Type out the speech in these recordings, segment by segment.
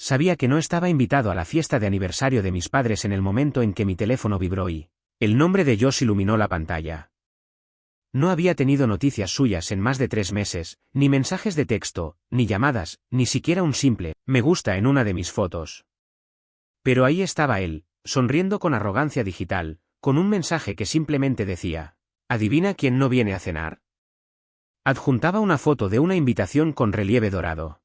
Sabía que no estaba invitado a la fiesta de aniversario de mis padres en el momento en que mi teléfono vibró y el nombre de Josh iluminó la pantalla. No había tenido noticias suyas en más de 3 meses, ni mensajes de texto, ni llamadas, ni siquiera un simple me gusta en una de mis fotos. Pero ahí estaba él, sonriendo con arrogancia digital, con un mensaje que simplemente decía: ¿adivina quién no viene a cenar? Adjuntaba una foto de una invitación con relieve dorado.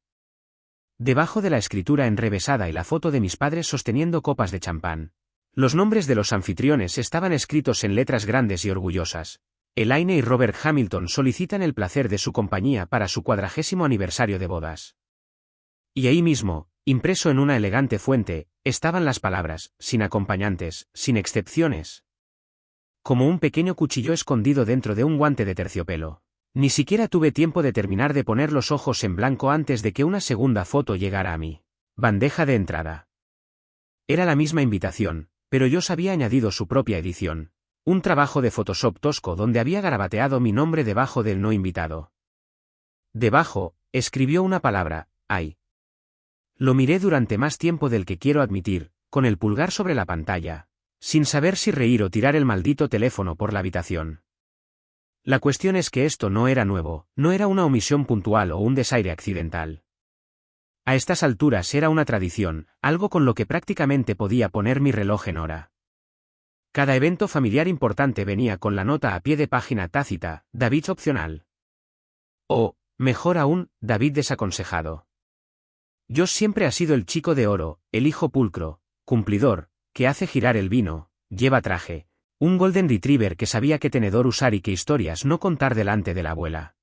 Debajo de la escritura enrevesada y la foto de mis padres sosteniendo copas de champán. Los nombres de los anfitriones estaban escritos en letras grandes y orgullosas. Elaine y Robert Hamilton solicitan el placer de su compañía para su 40º aniversario de bodas. Y ahí mismo, impreso en una elegante fuente, estaban las palabras, sin acompañantes, sin excepciones. Como un pequeño cuchillo escondido dentro de un guante de terciopelo. Ni siquiera tuve tiempo de terminar de poner los ojos en blanco antes de que una segunda foto llegara a mi bandeja de entrada. Era la misma invitación, pero Josh había añadido su propia edición. Un trabajo de Photoshop tosco donde había garabateado mi nombre debajo del no invitado. Debajo, escribió una palabra: ay. Lo miré durante más tiempo del que quiero admitir, con el pulgar sobre la pantalla, sin saber si reír o tirar el maldito teléfono por la habitación. La cuestión es que esto no era nuevo, no era una omisión puntual o un desaire accidental. A estas alturas era una tradición, algo con lo que prácticamente podía poner mi reloj en hora. Cada evento familiar importante venía con la nota a pie de página tácita: David opcional. O, mejor aún, David desaconsejado. Josh siempre ha sido el chico de oro, el hijo pulcro, cumplidor, que hace girar el vino, lleva traje. Un golden retriever que sabía qué tenedor usar y qué historias no contar delante de la abuela.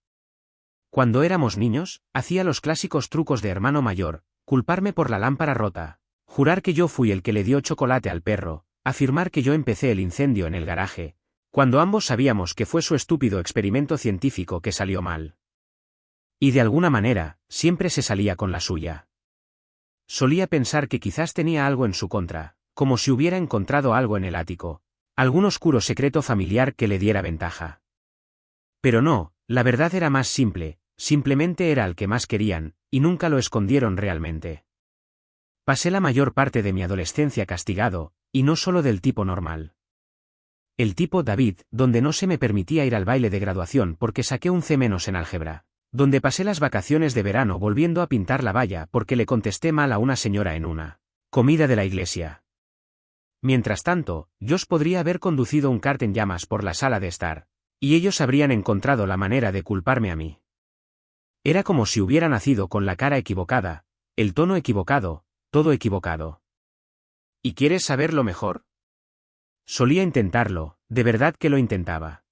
Cuando éramos niños, hacía los clásicos trucos de hermano mayor: culparme por la lámpara rota, jurar que yo fui el que le dio chocolate al perro, afirmar que yo empecé el incendio en el garaje, cuando ambos sabíamos que fue su estúpido experimento científico que salió mal. Y de alguna manera, siempre se salía con la suya. Solía pensar que quizás tenía algo en su contra, como si hubiera encontrado algo en el ático. Algún oscuro secreto familiar que le diera ventaja. Pero no, la verdad era más simple, simplemente era al que más querían, y nunca lo escondieron realmente. Pasé la mayor parte de mi adolescencia castigado, y no solo del tipo normal. El tipo David, donde no se me permitía ir al baile de graduación porque saqué un C- en álgebra, donde pasé las vacaciones de verano volviendo a pintar la valla porque le contesté mal a una señora en una comida de la iglesia. Mientras tanto, Josh podría haber conducido un kart en llamas por la sala de estar, y ellos habrían encontrado la manera de culparme a mí. Era como si hubiera nacido con la cara equivocada, el tono equivocado, todo equivocado. ¿Y quieres saber lo mejor? Solía intentarlo, de verdad que lo intentaba.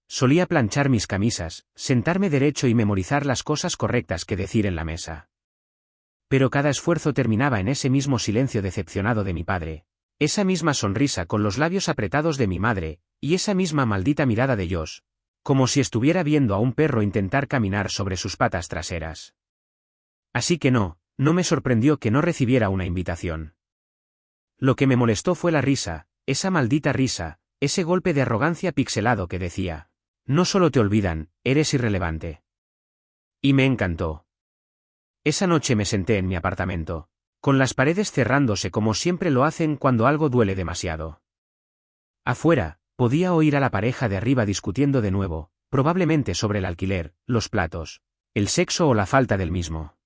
Solía planchar mis camisas, sentarme derecho y memorizar las cosas correctas que decir en la mesa. Pero cada esfuerzo terminaba en ese mismo silencio decepcionado de mi padre. Esa misma sonrisa con los labios apretados de mi madre, y esa misma maldita mirada de Josh, como si estuviera viendo a un perro intentar caminar sobre sus patas traseras. Así que no me sorprendió que no recibiera una invitación. Lo que me molestó fue la risa, esa maldita risa, ese golpe de arrogancia pixelado que decía: no solo te olvidan, eres irrelevante. Y me encantó. Esa noche me senté en mi apartamento, con las paredes cerrándose como siempre lo hacen cuando algo duele demasiado. Afuera, podía oír a la pareja de arriba discutiendo de nuevo, probablemente sobre el alquiler, los platos, el sexo o la falta del mismo.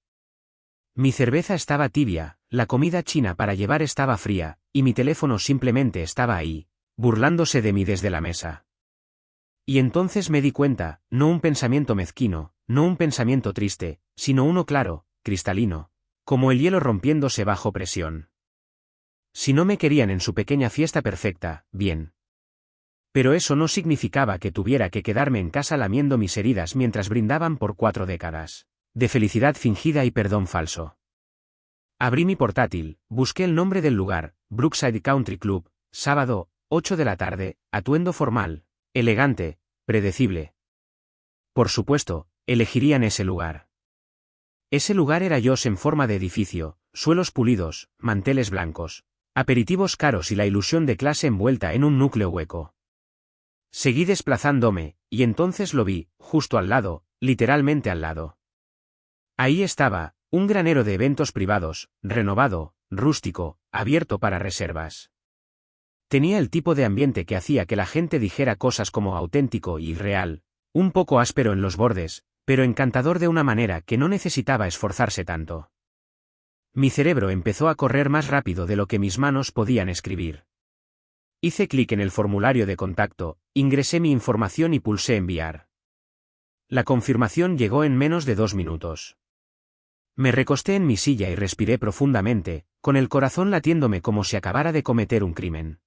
Mi cerveza estaba tibia, la comida china para llevar estaba fría, y mi teléfono simplemente estaba ahí, burlándose de mí desde la mesa. Y entonces me di cuenta, no un pensamiento mezquino, no un pensamiento triste, sino uno claro, cristalino, como el hielo rompiéndose bajo presión. Si no me querían en su pequeña fiesta perfecta, bien. Pero eso no significaba que tuviera que quedarme en casa lamiendo mis heridas mientras brindaban por 4 décadas de felicidad fingida y perdón falso. Abrí mi portátil, busqué el nombre del lugar: Brookside Country Club, sábado, 8 de la tarde, atuendo formal, elegante, predecible. Por supuesto, elegirían ese lugar. Ese lugar era Josh en forma de edificio, suelos pulidos, manteles blancos, aperitivos caros y la ilusión de clase envuelta en un núcleo hueco. Seguí desplazándome, y entonces lo vi, justo al lado, literalmente al lado. Ahí estaba, Un granero de eventos privados, renovado, rústico, abierto para reservas. Tenía el tipo de ambiente que hacía que la gente dijera cosas como auténtico y real, un poco áspero en los bordes, pero encantador de una manera que no necesitaba esforzarse tanto. Mi cerebro empezó a correr más rápido de lo que mis manos podían escribir. Hice clic en el formulario de contacto, ingresé mi información y pulsé enviar. La confirmación llegó en menos de 2 minutos. Me recosté en mi silla y respiré profundamente, con el corazón latiéndome como si acabara de cometer un crimen.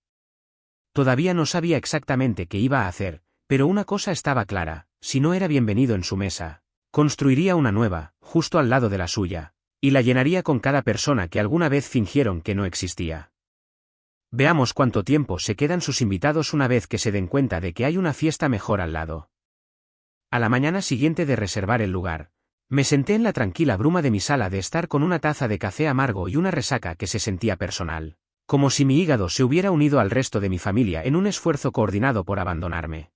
Todavía no sabía exactamente qué iba a hacer, pero una cosa estaba clara: si no era bienvenido en su mesa, construiría una nueva, justo al lado de la suya, y la llenaría con cada persona que alguna vez fingieron que no existía. Veamos cuánto tiempo se quedan sus invitados una vez que se den cuenta de que hay una fiesta mejor al lado. A la mañana siguiente de reservar el lugar, me senté en la tranquila bruma de mi sala de estar con una taza de café amargo y una resaca que se sentía personal, como si mi hígado se hubiera unido al resto de mi familia en un esfuerzo coordinado por abandonarme.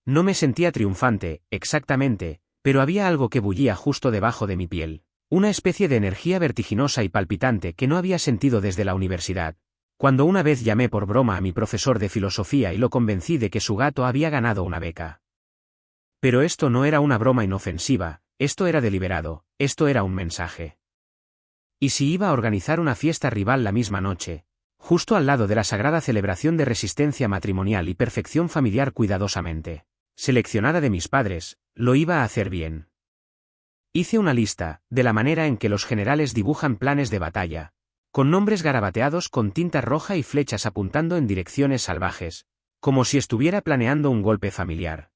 No me sentía triunfante, exactamente, pero había algo que bullía justo debajo de mi piel, una especie de energía vertiginosa y palpitante que no había sentido desde la universidad, cuando una vez llamé por broma a mi profesor de filosofía y lo convencí de que su gato había ganado una beca. Pero esto no era una broma inofensiva, esto era deliberado, esto era un mensaje. ¿Y si iba a organizar una fiesta rival la misma noche, justo al lado de la sagrada celebración de resistencia matrimonial y perfección familiar cuidadosamente seleccionada de mis padres, lo iba a hacer bien? Hice una lista, de la manera en que los generales dibujan planes de batalla, con nombres garabateados con tinta roja y flechas apuntando en direcciones salvajes, como si estuviera planeando un golpe familiar.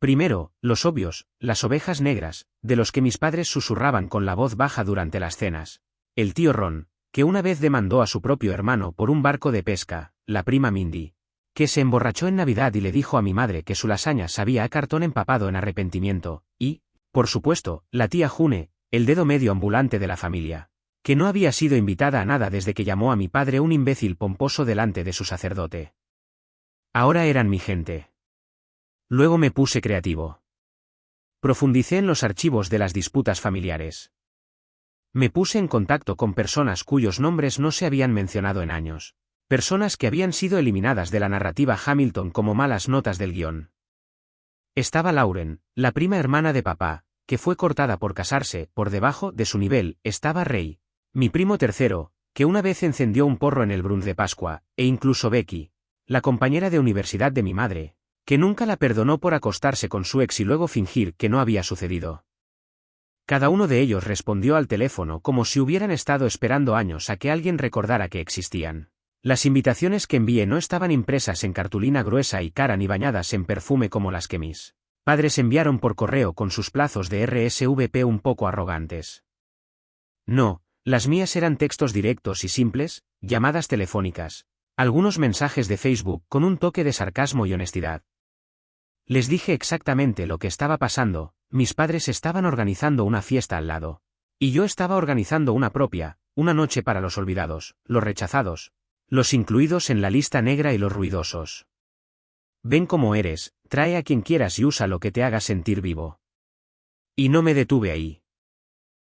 Primero, los obvios, las ovejas negras, de los que mis padres susurraban con la voz baja durante las cenas. El tío Ron, que una vez demandó a su propio hermano por un barco de pesca, la prima Mindy, que se emborrachó en Navidad y le dijo a mi madre que su lasaña sabía a cartón empapado en arrepentimiento, y, por supuesto, la tía June, el dedo medio ambulante de la familia, que no había sido invitada a nada desde que llamó a mi padre un imbécil pomposo delante de su sacerdote. Ahora eran mi gente. Luego me puse creativo. Profundicé en los archivos de las disputas familiares. Me puse en contacto con personas cuyos nombres no se habían mencionado en años. Personas que habían sido eliminadas de la narrativa Hamilton como malas notas del guión. Estaba Lauren, la prima hermana de papá, que fue cortada por casarse. Por debajo de su nivel estaba Ray, mi primo tercero, que una vez encendió un porro en el brunch de Pascua, e incluso Becky, la compañera de universidad de mi madre, que nunca la perdonó por acostarse con su ex y luego fingir que no había sucedido. Cada uno de ellos respondió al teléfono como si hubieran estado esperando años a que alguien recordara que existían. Las invitaciones que envié no estaban impresas en cartulina gruesa y cara ni bañadas en perfume como las que mis padres enviaron por correo con sus plazos de RSVP un poco arrogantes. No, las mías eran textos directos y simples, llamadas telefónicas, algunos mensajes de Facebook con un toque de sarcasmo y honestidad. Les dije exactamente lo que estaba pasando: mis padres estaban organizando una fiesta al lado. Y yo estaba organizando una propia, una noche para los olvidados, los rechazados, los incluidos en la lista negra y los ruidosos. Ven cómo eres, trae a quien quieras y usa lo que te haga sentir vivo. Y no me detuve ahí.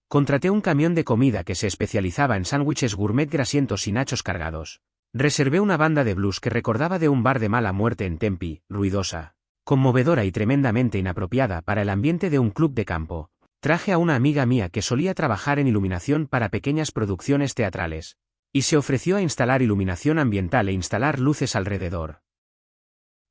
Contraté un camión de comida que se especializaba en sándwiches gourmet grasientos y nachos cargados. Reservé una banda de blues que recordaba de un bar de mala muerte en Tempe, ruidosa, conmovedora y tremendamente inapropiada para el ambiente de un club de campo. Traje a una amiga mía que solía trabajar en iluminación para pequeñas producciones teatrales, y se ofreció a instalar iluminación ambiental e instalar luces alrededor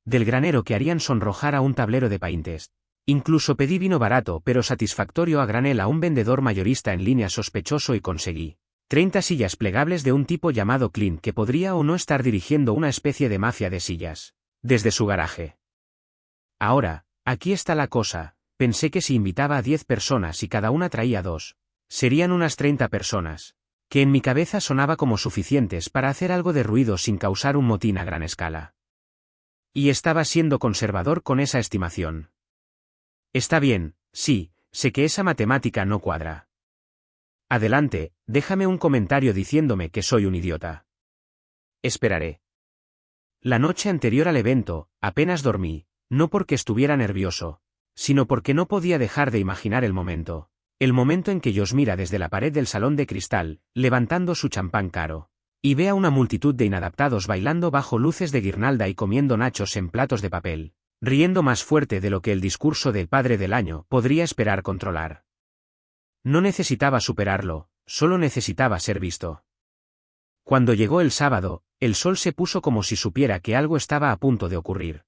del granero que harían sonrojar a un tablero de Pinterest. Incluso pedí vino barato pero satisfactorio a granel a un vendedor mayorista en línea sospechoso y conseguí 30 sillas plegables de un tipo llamado Clint que podría o no estar dirigiendo una especie de mafia de sillas desde su garaje. Ahora, aquí está la cosa: pensé que si invitaba a 10 personas y cada una traía 2, serían unas 30 personas, que en mi cabeza sonaba como suficientes para hacer algo de ruido sin causar un motín a gran escala. Y estaba siendo conservador con esa estimación. Está bien, sí, sé que esa matemática no cuadra. Adelante, déjame un comentario diciéndome que soy un idiota. Esperaré. La noche anterior al evento, apenas dormí, no porque estuviera nervioso, sino porque no podía dejar de imaginar el momento. El momento en que Josh mira desde la pared del salón de cristal, levantando su champán caro, y ve a una multitud de inadaptados bailando bajo luces de guirnalda y comiendo nachos en platos de papel, riendo más fuerte de lo que el discurso del padre del año podría esperar controlar. No necesitaba superarlo, solo necesitaba ser visto. Cuando llegó el sábado, el sol se puso como si supiera que algo estaba a punto de ocurrir.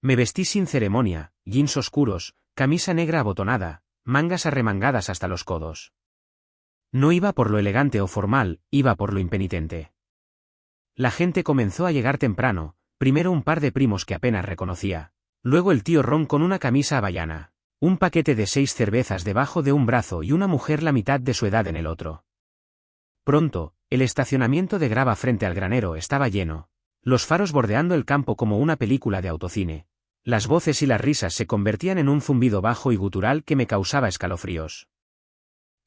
Me vestí sin ceremonia, jeans oscuros, camisa negra abotonada, mangas arremangadas hasta los codos. No iba por lo elegante o formal, iba por lo impenitente. La gente comenzó a llegar temprano, primero un par de primos que apenas reconocía, luego el tío Ron con una camisa hawaiana, un paquete de 6 cervezas debajo de un brazo y una mujer la mitad de su edad en el otro. Pronto, el estacionamiento de grava frente al granero estaba lleno, los faros bordeando el campo como una película de autocine. Las voces y las risas se convertían en un zumbido bajo y gutural que me causaba escalofríos.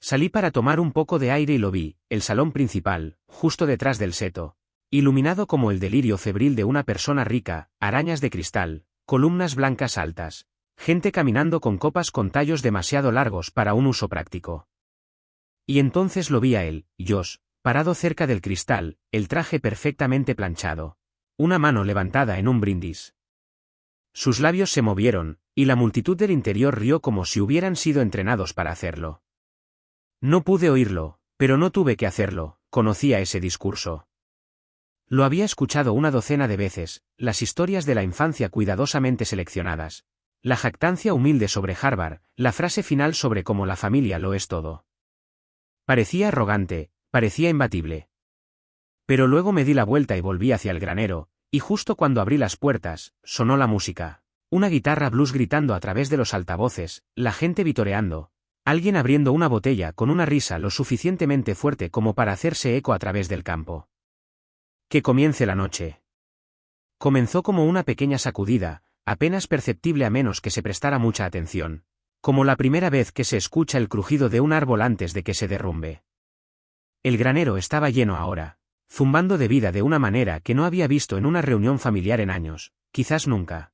Salí para tomar un poco de aire y lo vi, el salón principal, justo detrás del seto, iluminado como el delirio febril de una persona rica, arañas de cristal, columnas blancas altas, gente caminando con copas con tallos demasiado largos para un uso práctico. Y entonces lo vi a él, Josh, parado cerca del cristal, el traje perfectamente planchado, una mano levantada en un brindis. Sus labios se movieron, y la multitud del interior rió como si hubieran sido entrenados para hacerlo. No pude oírlo, pero no tuve que hacerlo, conocía ese discurso. Lo había escuchado una docena de veces, las historias de la infancia cuidadosamente seleccionadas, la jactancia humilde sobre Harvard, la frase final sobre cómo la familia lo es todo. Parecía arrogante, parecía imbatible. Pero luego me di la vuelta y volví hacia el granero, y justo cuando abrí las puertas, sonó la música. Una guitarra blues gritando a través de los altavoces, la gente vitoreando, alguien abriendo una botella con una risa lo suficientemente fuerte como para hacerse eco a través del campo. Que comience la noche. Comenzó como una pequeña sacudida, apenas perceptible a menos que se prestara mucha atención, como la primera vez que se escucha el crujido de un árbol antes de que se derrumbe. El granero estaba lleno ahora, zumbando de vida de una manera que no había visto en una reunión familiar en años, quizás nunca.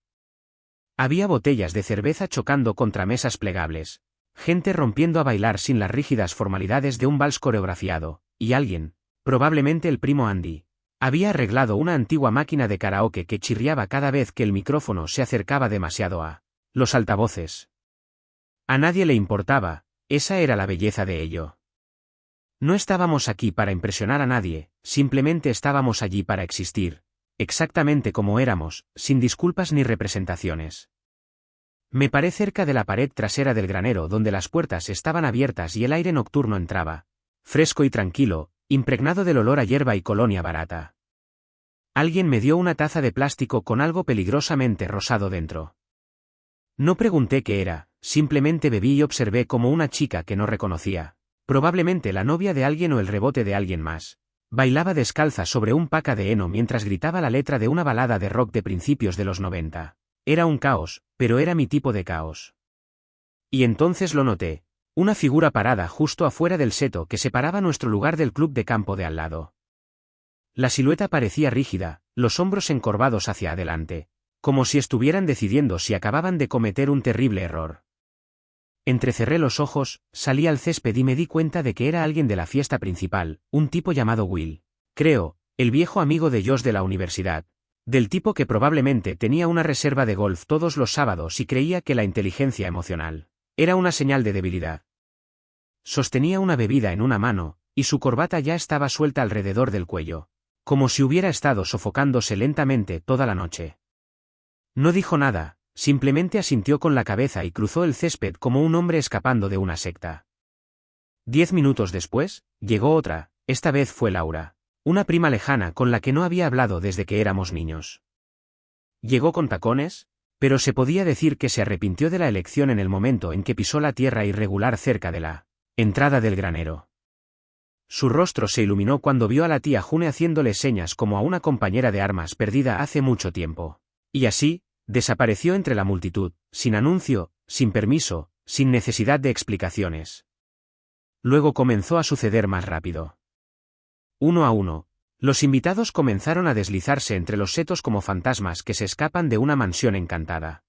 Había botellas de cerveza chocando contra mesas plegables, gente rompiendo a bailar sin las rígidas formalidades de un vals coreografiado, y alguien, probablemente el primo Andy, había arreglado una antigua máquina de karaoke que chirriaba cada vez que el micrófono se acercaba demasiado a los altavoces. A nadie le importaba, esa era la belleza de ello. No estábamos aquí para impresionar a nadie, simplemente estábamos allí para existir, exactamente como éramos, sin disculpas ni representaciones. Me paré cerca de la pared trasera del granero donde las puertas estaban abiertas y el aire nocturno entraba, fresco y tranquilo, impregnado del olor a hierba y colonia barata. Alguien me dio una taza de plástico con algo peligrosamente rosado dentro. No pregunté qué era, simplemente bebí y observé como una chica que no reconocía, probablemente la novia de alguien o el rebote de alguien más, bailaba descalza sobre un paca de heno mientras gritaba la letra de una balada de rock de principios de los 90. Era un caos, pero era mi tipo de caos. Y entonces lo noté, una figura parada justo afuera del seto que separaba nuestro lugar del club de campo de al lado. La silueta parecía rígida, los hombros encorvados hacia adelante, como si estuvieran decidiendo si acababan de cometer un terrible error. Entrecerré los ojos, salí al césped y me di cuenta de que era alguien de la fiesta principal, un tipo llamado Will. Creo, el viejo amigo de Josh de la universidad, del tipo que probablemente tenía una reserva de golf todos los sábados y creía que la inteligencia emocional era una señal de debilidad. Sostenía una bebida en una mano, y su corbata ya estaba suelta alrededor del cuello, como si hubiera estado sofocándose lentamente toda la noche. No dijo nada. Simplemente asintió con la cabeza y cruzó el césped como un hombre escapando de una secta. 10 minutos después, llegó otra, esta vez fue Laura, una prima lejana con la que no había hablado desde que éramos niños. Llegó con tacones, pero se podía decir que se arrepintió de la elección en el momento en que pisó la tierra irregular cerca de la entrada del granero. Su rostro se iluminó cuando vio a la tía June haciéndole señas como a una compañera de armas perdida hace mucho tiempo. Y así, desapareció entre la multitud, sin anuncio, sin permiso, sin necesidad de explicaciones. Luego comenzó a suceder más rápido. Uno a uno, los invitados comenzaron a deslizarse entre los setos como fantasmas que se escapan de una mansión encantada.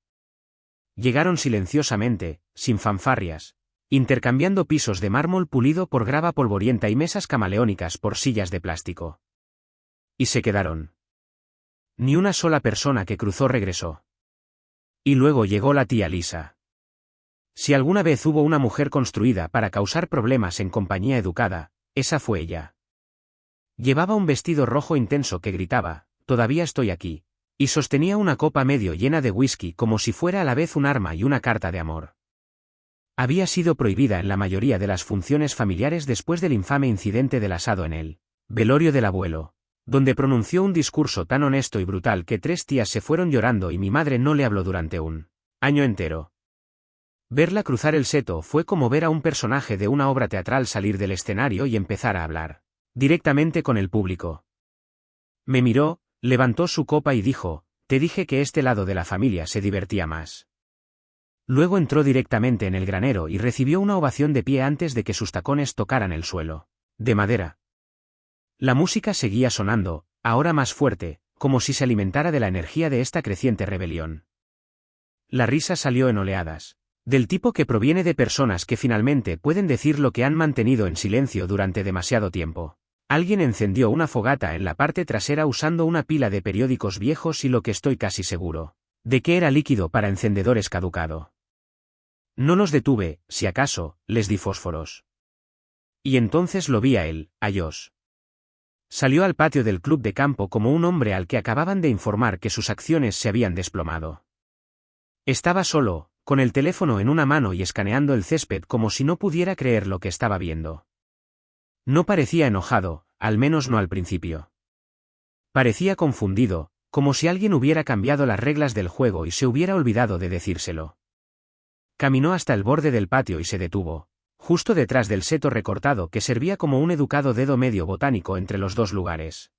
Llegaron silenciosamente, sin fanfarrias, intercambiando pisos de mármol pulido por grava polvorienta y mesas camaleónicas por sillas de plástico. Y se quedaron. Ni una sola persona que cruzó regresó. Y luego llegó la tía Lisa. Si alguna vez hubo una mujer construida para causar problemas en compañía educada, esa fue ella. Llevaba un vestido rojo intenso que gritaba, «Todavía estoy aquí», y sostenía una copa medio llena de whisky como si fuera a la vez un arma y una carta de amor. Había sido prohibida en la mayoría de las funciones familiares después del infame incidente del asado en el velorio del abuelo, donde pronunció un discurso tan honesto y brutal que 3 tías se fueron llorando y mi madre no le habló durante un año entero. Verla cruzar el seto fue como ver a un personaje de una obra teatral salir del escenario y empezar a hablar directamente con el público. Me miró, levantó su copa y dijo, «Te dije que este lado de la familia se divertía más». Luego entró directamente en el granero y recibió una ovación de pie antes de que sus tacones tocaran el suelo de madera. La música seguía sonando, ahora más fuerte, como si se alimentara de la energía de esta creciente rebelión. La risa salió en oleadas, del tipo que proviene de personas que finalmente pueden decir lo que han mantenido en silencio durante demasiado tiempo. Alguien encendió una fogata en la parte trasera usando una pila de periódicos viejos y lo que estoy casi seguro de que era líquido para encendedores caducado. No los detuve, si acaso, les di fósforos. Y entonces lo vi a él, a Josh. Salió al patio del club de campo como un hombre al que acababan de informar que sus acciones se habían desplomado. Estaba solo, con el teléfono en una mano y escaneando el césped como si no pudiera creer lo que estaba viendo. No parecía enojado, al menos no al principio. Parecía confundido, como si alguien hubiera cambiado las reglas del juego y se hubiera olvidado de decírselo. Caminó hasta el borde del patio y se detuvo, justo detrás del seto recortado que servía como un educado dedo medio botánico entre los dos lugares.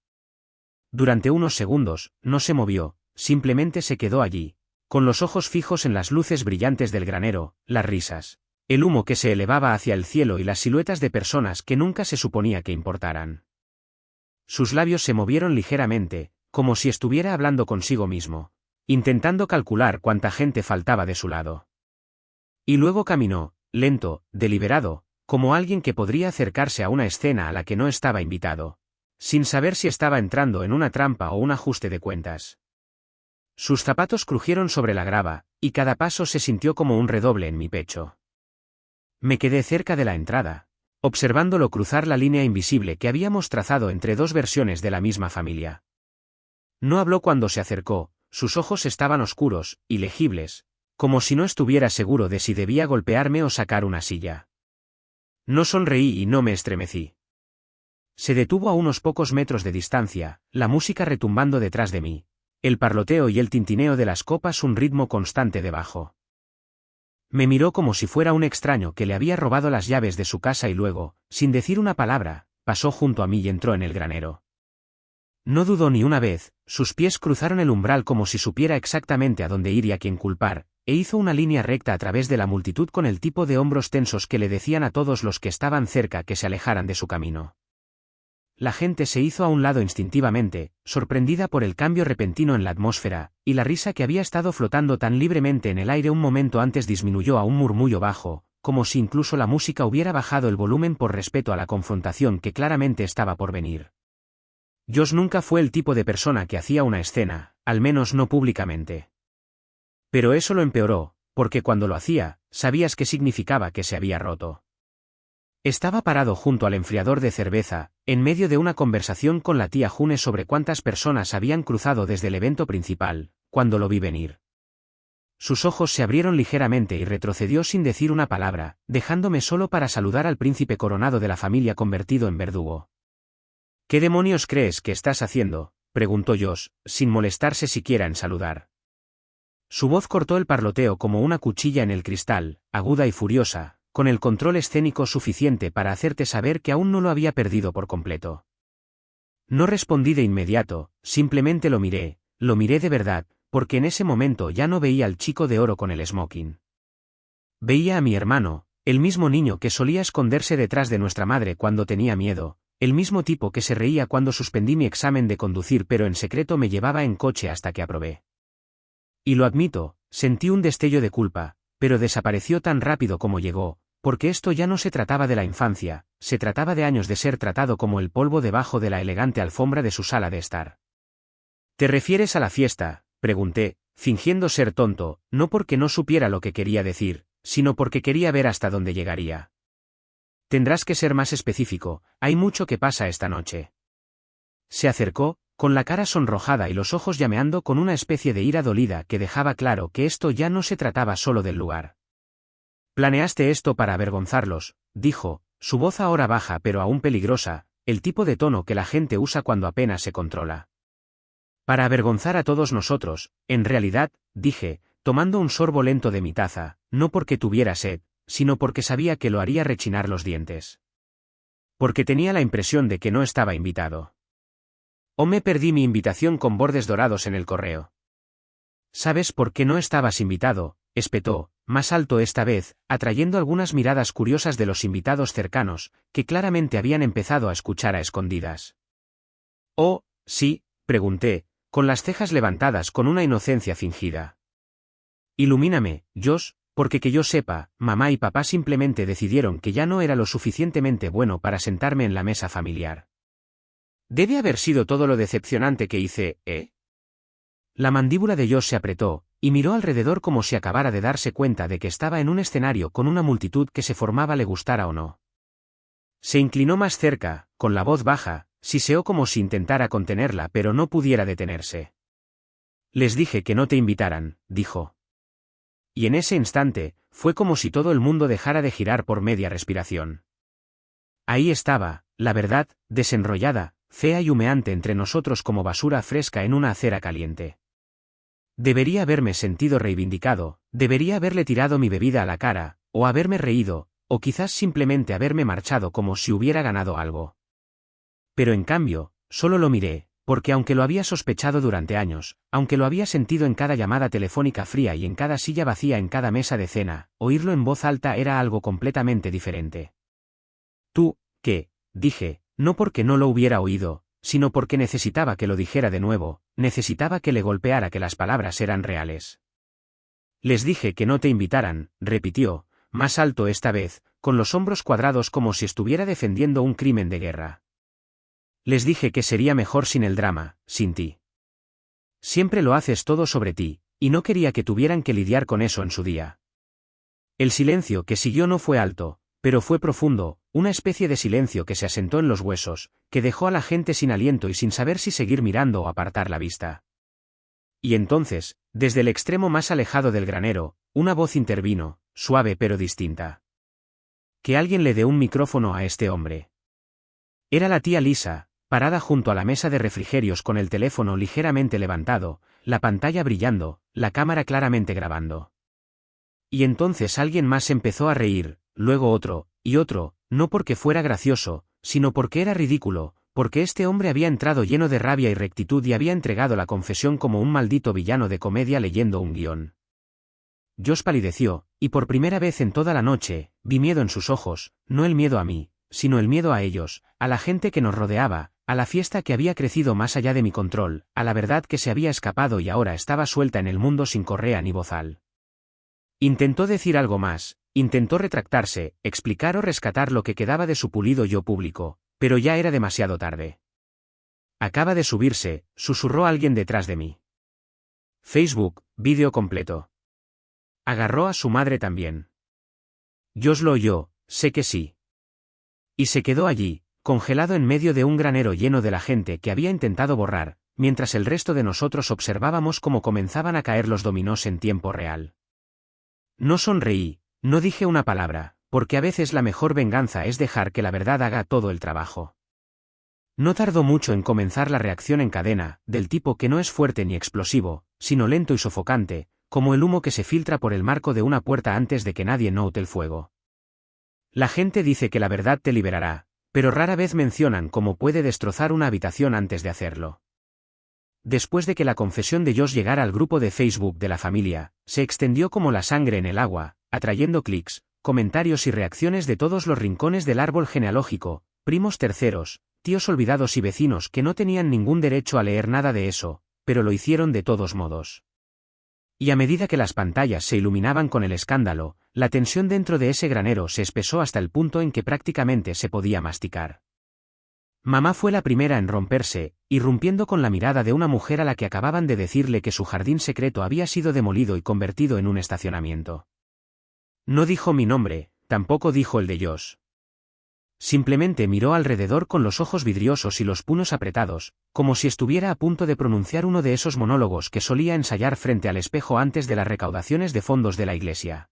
Durante unos segundos, no se movió, simplemente se quedó allí, con los ojos fijos en las luces brillantes del granero, las risas, el humo que se elevaba hacia el cielo y las siluetas de personas que nunca se suponía que importaran. Sus labios se movieron ligeramente, como si estuviera hablando consigo mismo, intentando calcular cuánta gente faltaba de su lado. Y luego caminó, lento, deliberado, como alguien que podría acercarse a una escena a la que no estaba invitado, sin saber si estaba entrando en una trampa o un ajuste de cuentas. Sus zapatos crujieron sobre la grava, y cada paso se sintió como un redoble en mi pecho. Me quedé cerca de la entrada, observándolo cruzar la línea invisible que habíamos trazado entre dos versiones de la misma familia. No habló cuando se acercó, sus ojos estaban oscuros, ilegibles, como si no estuviera seguro de si debía golpearme o sacar una silla. No sonreí y no me estremecí. Se detuvo a unos pocos metros de distancia, la música retumbando detrás de mí, el parloteo y el tintineo de las copas un ritmo constante debajo. Me miró como si fuera un extraño que le había robado las llaves de su casa y luego, sin decir una palabra, pasó junto a mí y entró en el granero. No dudó ni una vez, sus pies cruzaron el umbral como si supiera exactamente a dónde ir y a quién culpar, e hizo una línea recta a través de la multitud con el tipo de hombros tensos que le decían a todos los que estaban cerca que se alejaran de su camino. La gente se hizo a un lado instintivamente, sorprendida por el cambio repentino en la atmósfera, y la risa que había estado flotando tan libremente en el aire un momento antes disminuyó a un murmullo bajo, como si incluso la música hubiera bajado el volumen por respeto a la confrontación que claramente estaba por venir. Josh nunca fue el tipo de persona que hacía una escena, al menos no públicamente. Pero eso lo empeoró, porque cuando lo hacía, sabías qué significaba que se había roto. Estaba parado junto al enfriador de cerveza, en medio de una conversación con la tía June sobre cuántas personas habían cruzado desde el evento principal, cuando lo vi venir. Sus ojos se abrieron ligeramente y retrocedió sin decir una palabra, dejándome solo para saludar al príncipe coronado de la familia convertido en verdugo. ¿Qué demonios crees que estás haciendo?, preguntó Josh, sin molestarse siquiera en saludar. Su voz cortó el parloteo como una cuchilla en el cristal, aguda y furiosa, con el control escénico suficiente para hacerte saber que aún no lo había perdido por completo. No respondí de inmediato, simplemente lo miré de verdad, porque en ese momento ya no veía al chico de oro con el smoking. Veía a mi hermano, el mismo niño que solía esconderse detrás de nuestra madre cuando tenía miedo, el mismo tipo que se reía cuando suspendí mi examen de conducir pero en secreto me llevaba en coche hasta que aprobé. Y lo admito, sentí un destello de culpa, pero desapareció tan rápido como llegó, porque esto ya no se trataba de la infancia, se trataba de años de ser tratado como el polvo debajo de la elegante alfombra de su sala de estar. ¿Te refieres a la fiesta?, pregunté, fingiendo ser tonto, no porque no supiera lo que quería decir, sino porque quería ver hasta dónde llegaría. Tendrás que ser más específico, hay mucho que pasa esta noche. Se acercó, con la cara sonrojada y los ojos llameando con una especie de ira dolida que dejaba claro que esto ya no se trataba solo del lugar. «Planeaste esto para avergonzarlos», dijo, su voz ahora baja pero aún peligrosa, el tipo de tono que la gente usa cuando apenas se controla. «Para avergonzar a todos nosotros, en realidad», dije, tomando un sorbo lento de mi taza, no porque tuviera sed, sino porque sabía que lo haría rechinar los dientes. Porque tenía la impresión de que no estaba invitado. O me perdí mi invitación con bordes dorados en el correo. «¿Sabes por qué no estabas invitado?», espetó, más alto esta vez, atrayendo algunas miradas curiosas de los invitados cercanos, que claramente habían empezado a escuchar a escondidas. «Oh, sí», pregunté, con las cejas levantadas con una inocencia fingida. «Ilumíname, Josh, porque que yo sepa, mamá y papá simplemente decidieron que ya no era lo suficientemente bueno para sentarme en la mesa familiar». «Debe haber sido todo lo decepcionante que hice, ¿eh?». La mandíbula de Josh se apretó, y miró alrededor como si acabara de darse cuenta de que estaba en un escenario con una multitud que se formaba le gustara o no. Se inclinó más cerca, con la voz baja, siseó como si intentara contenerla pero no pudiera detenerse. «Les dije que no te invitaran», dijo. Y en ese instante, fue como si todo el mundo dejara de girar por media respiración. Ahí estaba, la verdad, desenrollada, fea y humeante entre nosotros como basura fresca en una acera caliente. Debería haberme sentido reivindicado, debería haberle tirado mi bebida a la cara, o haberme reído, o quizás simplemente haberme marchado como si hubiera ganado algo. Pero en cambio, solo lo miré, porque aunque lo había sospechado durante años, aunque lo había sentido en cada llamada telefónica fría y en cada silla vacía en cada mesa de cena, oírlo en voz alta era algo completamente diferente. «¿Tú, qué?», dije, no porque no lo hubiera oído, sino porque necesitaba que lo dijera de nuevo, necesitaba que le golpeara que las palabras eran reales. «Les dije que no te invitaran», repitió, más alto esta vez, con los hombros cuadrados como si estuviera defendiendo un crimen de guerra. «Les dije que sería mejor sin el drama, sin ti. Siempre lo haces todo sobre ti, y no quería que tuvieran que lidiar con eso en su día». El silencio que siguió no fue alto, pero fue profundo, una especie de silencio que se asentó en los huesos, que dejó a la gente sin aliento y sin saber si seguir mirando o apartar la vista. Y entonces, desde el extremo más alejado del granero, una voz intervino, suave pero distinta. «Que alguien le dé un micrófono a este hombre». Era la tía Lisa, parada junto a la mesa de refrigerios con el teléfono ligeramente levantado, la pantalla brillando, la cámara claramente grabando. Y entonces alguien más empezó a reír, luego otro, y otro, no porque fuera gracioso, sino porque era ridículo, porque este hombre había entrado lleno de rabia y rectitud y había entregado la confesión como un maldito villano de comedia leyendo un guión. Josh palideció, y por primera vez en toda la noche, vi miedo en sus ojos, no el miedo a mí, sino el miedo a ellos, a la gente que nos rodeaba, a la fiesta que había crecido más allá de mi control, a la verdad que se había escapado y ahora estaba suelta en el mundo sin correa ni bozal. Intentó decir algo más, intentó retractarse, explicar o rescatar lo que quedaba de su pulido yo público, pero ya era demasiado tarde. «Acaba de subirse», susurró alguien detrás de mí. «Facebook, vídeo completo». Agarró a su madre también. Josh lo oyó, sé que sí. Y se quedó allí, congelado en medio de un granero lleno de la gente que había intentado borrar, mientras el resto de nosotros observábamos cómo comenzaban a caer los dominós en tiempo real. No sonreí, no dije una palabra, porque a veces la mejor venganza es dejar que la verdad haga todo el trabajo. No tardó mucho en comenzar la reacción en cadena, del tipo que no es fuerte ni explosivo, sino lento y sofocante, como el humo que se filtra por el marco de una puerta antes de que nadie note el fuego. La gente dice que la verdad te liberará, pero rara vez mencionan cómo puede destrozar una habitación antes de hacerlo. Después de que la confesión de Josh llegara al grupo de Facebook de la familia, se extendió como la sangre en el agua, atrayendo clics, comentarios y reacciones de todos los rincones del árbol genealógico, primos terceros, tíos olvidados y vecinos que no tenían ningún derecho a leer nada de eso, pero lo hicieron de todos modos. Y a medida que las pantallas se iluminaban con el escándalo, la tensión dentro de ese granero se espesó hasta el punto en que prácticamente se podía masticar. Mamá fue la primera en romperse, irrumpiendo con la mirada de una mujer a la que acababan de decirle que su jardín secreto había sido demolido y convertido en un estacionamiento. No dijo mi nombre, tampoco dijo el de Josh. Simplemente miró alrededor con los ojos vidriosos y los puños apretados, como si estuviera a punto de pronunciar uno de esos monólogos que solía ensayar frente al espejo antes de las recaudaciones de fondos de la iglesia.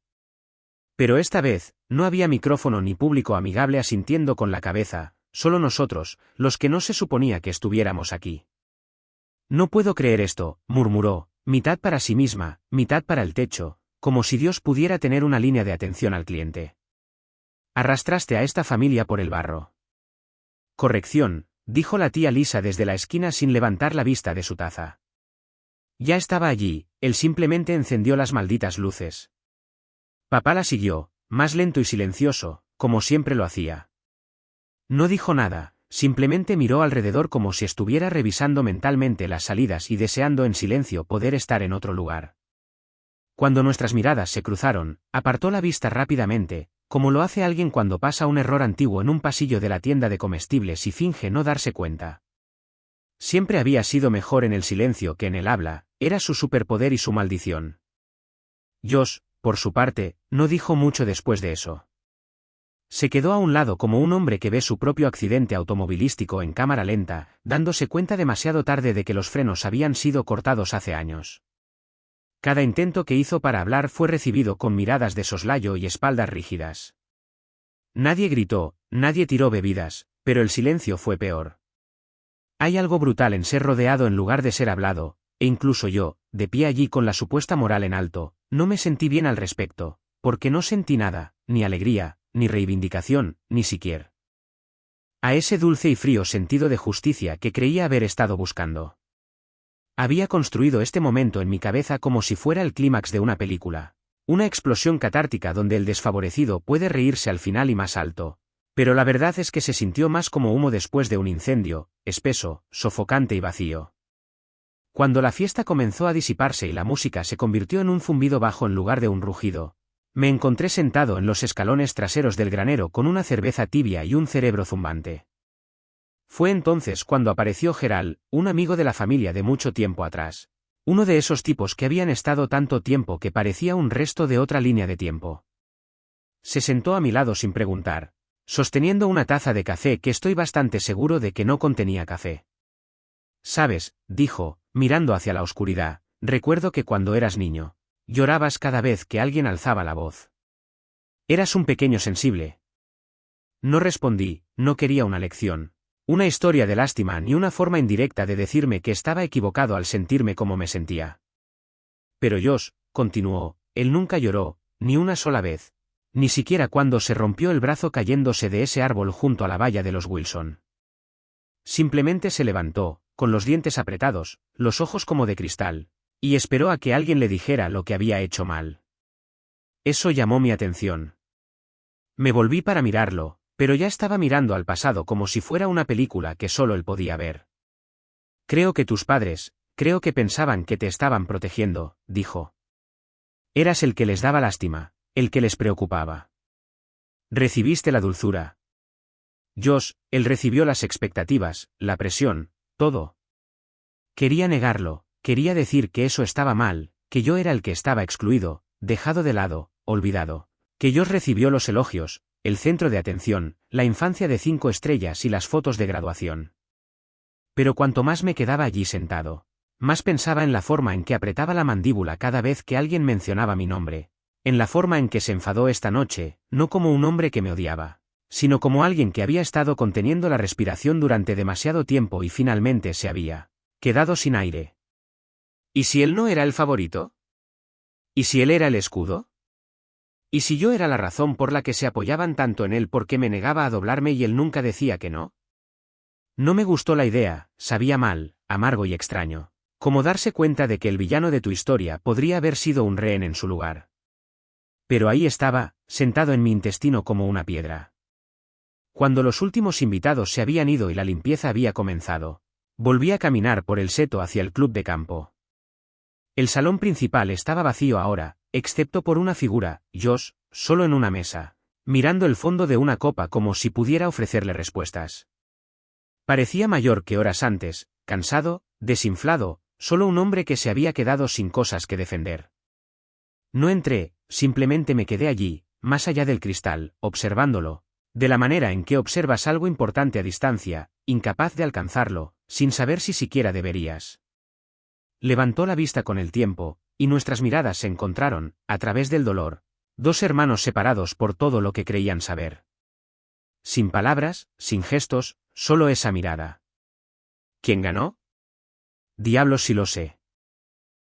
Pero esta vez, no había micrófono ni público amigable asintiendo con la cabeza, solo nosotros, los que no se suponía que estuviéramos aquí. No puedo creer esto, murmuró, mitad para sí misma, mitad para el techo, como si Dios pudiera tener una línea de atención al cliente. Arrastraste a esta familia por el barro. Corrección, dijo la tía Lisa desde la esquina sin levantar la vista de su taza. Ya estaba allí, él simplemente encendió las malditas luces. Papá la siguió, más lento y silencioso, como siempre lo hacía. No dijo nada, simplemente miró alrededor como si estuviera revisando mentalmente las salidas y deseando en silencio poder estar en otro lugar. Cuando nuestras miradas se cruzaron, apartó la vista rápidamente, como lo hace alguien cuando pasa un error antiguo en un pasillo de la tienda de comestibles y finge no darse cuenta. Siempre había sido mejor en el silencio que en el habla, era su superpoder y su maldición. Josh, por su parte, no dijo mucho después de eso. Se quedó a un lado como un hombre que ve su propio accidente automovilístico en cámara lenta, dándose cuenta demasiado tarde de que los frenos habían sido cortados hace años. Cada intento que hizo para hablar fue recibido con miradas de soslayo y espaldas rígidas. Nadie gritó, nadie tiró bebidas, pero el silencio fue peor. Hay algo brutal en ser rodeado en lugar de ser hablado, e incluso yo, de pie allí con la supuesta moral en alto, no me sentí bien al respecto, porque no sentí nada, ni alegría, ni reivindicación, ni siquiera a ese dulce y frío sentido de justicia que creía haber estado buscando. Había construido este momento en mi cabeza como si fuera el clímax de una película, una explosión catártica donde el desfavorecido puede reírse al final y más alto, pero la verdad es que se sintió más como humo después de un incendio, espeso, sofocante y vacío. Cuando la fiesta comenzó a disiparse y la música se convirtió en un zumbido bajo en lugar de un rugido, me encontré sentado en los escalones traseros del granero con una cerveza tibia y un cerebro zumbante. Fue entonces cuando apareció Gerald, un amigo de la familia de mucho tiempo atrás. Uno de esos tipos que habían estado tanto tiempo que parecía un resto de otra línea de tiempo. Se sentó a mi lado sin preguntar, sosteniendo una taza de café que estoy bastante seguro de que no contenía café. Sabes, dijo, mirando hacia la oscuridad, recuerdo que cuando eras niño, llorabas cada vez que alguien alzaba la voz. Eras un pequeño sensible. No respondí, no quería una lección. Una historia de lástima ni una forma indirecta de decirme que estaba equivocado al sentirme como me sentía. Pero Josh, continuó, él nunca lloró, ni una sola vez, ni siquiera cuando se rompió el brazo cayéndose de ese árbol junto a la valla de los Wilson. Simplemente se levantó, con los dientes apretados, los ojos como de cristal, y esperó a que alguien le dijera lo que había hecho mal. Eso llamó mi atención. Me volví para mirarlo, pero ya estaba mirando al pasado como si fuera una película que solo él podía ver. Creo que tus padres, creo que pensaban que te estaban protegiendo, dijo. Eras el que les daba lástima, el que les preocupaba. Recibiste la dulzura. Josh, él recibió las expectativas, la presión, todo. Quería negarlo, quería decir que eso estaba mal, que yo era el que estaba excluido, dejado de lado, olvidado. Que Josh recibió los elogios, el centro de atención, la infancia de 5 estrellas y las fotos de graduación. Pero cuanto más me quedaba allí sentado, más pensaba en la forma en que apretaba la mandíbula cada vez que alguien mencionaba mi nombre, en la forma en que se enfadó esta noche, no como un hombre que me odiaba, sino como alguien que había estado conteniendo la respiración durante demasiado tiempo y finalmente se había quedado sin aire. ¿Y si él no era el favorito? ¿Y si él era el escudo? ¿Y si yo era la razón por la que se apoyaban tanto en él porque me negaba a doblarme y él nunca decía que no? No me gustó la idea, sabía mal, amargo y extraño, como darse cuenta de que el villano de tu historia podría haber sido un rehén en su lugar. Pero ahí estaba, sentado en mi intestino como una piedra. Cuando los últimos invitados se habían ido y la limpieza había comenzado, volví a caminar por el seto hacia el club de campo. El salón principal estaba vacío ahora, excepto por una figura, Josh, solo en una mesa, mirando el fondo de una copa como si pudiera ofrecerle respuestas. Parecía mayor que horas antes, cansado, desinflado, solo un hombre que se había quedado sin cosas que defender. No entré, simplemente me quedé allí, más allá del cristal, observándolo, de la manera en que observas algo importante a distancia, incapaz de alcanzarlo, sin saber si siquiera deberías. Levantó la vista con el tiempo, y nuestras miradas se encontraron, a través del dolor, dos hermanos separados por todo lo que creían saber. Sin palabras, sin gestos, solo esa mirada. ¿Quién ganó? Diablos si lo sé.